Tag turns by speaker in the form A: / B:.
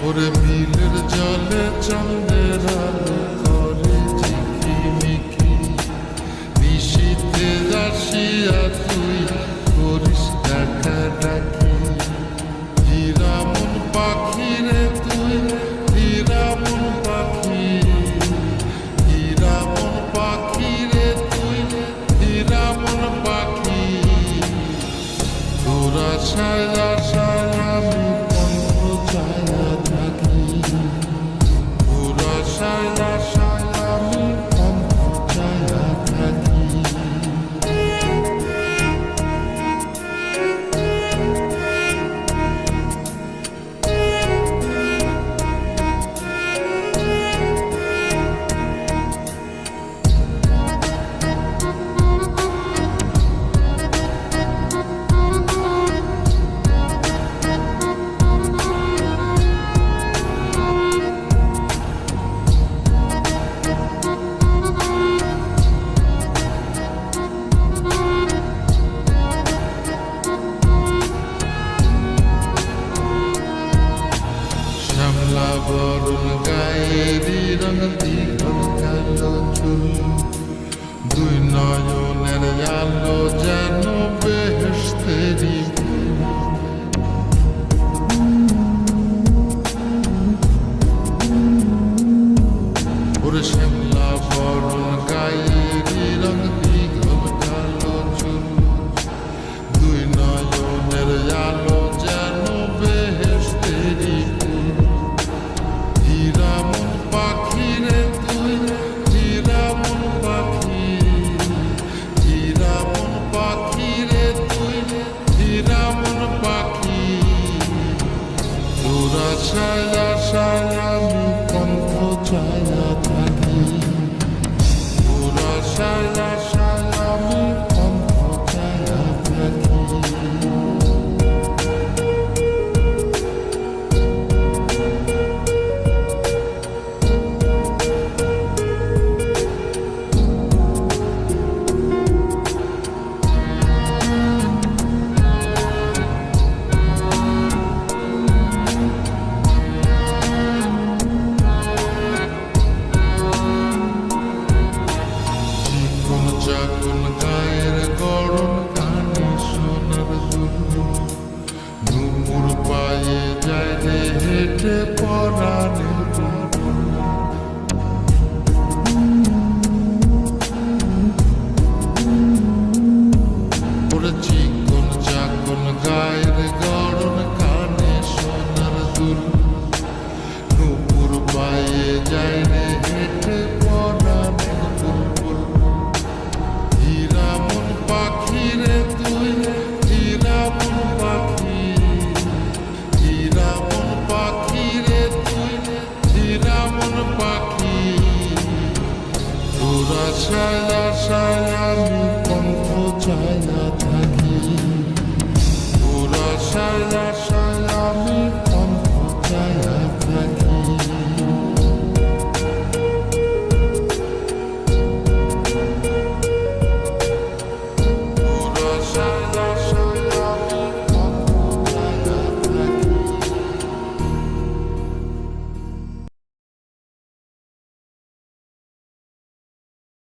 A: ওরে বিলের জলে চাঁদের আলো করে ঝিকিমিকি, নিশীথে আসিয়া তুই করিস ডাকা ডাকি। হীরামন পাখি রে তুই, হীরামন পাখি, হীরামন পাখি রে তুই, হীরামন পাখি। তোর আশায় আশায় আমি কণ্ঠ ছায়া থাকি, তোর আশায় আশায় আমি কণ্ঠ ছায়া থাকি। শ্যামলা বরণ গায়েরি রঙ দীঘল কালো চুল, দুই নয়নের আলো যেন বেহেশতেরি ফুল। ওরে শ্যামলা বরণ গায়েরি রঙ দীঘল কালো চুল, দুই নয়নের আলো যেন বেহেশতেরি ফুল। হীরামন পাখি রে তুই, হীরামন পাখি, হীরামন পাখি রে তুই, হীরামন পাখি। তোর আশায় আশায় আমি কণ্ঠ ছায়া থাকি, তোর আশায় আশায় আমি কণ্ঠ ছায়া থাকি। চাকুন গায়ের গরম কানে সোনার দুল, নুপুর পায়ে যায় রে হেঁটে পরাণের বুলবুল। ওরে চিকন চাকুন গায়ের গরম কানে সোনার দুল, নুপুর পায়ে যায় রে হেঁটে পরাণের বুলবুল। হীরামন পাখি রে তুই, হীরামন পাখি, হীরামন পাখি রে তুই, হীরামন পাখি। তোর আশায় আশায় আমি কণ্ঠ ছায়া থাকি, তোর আশায়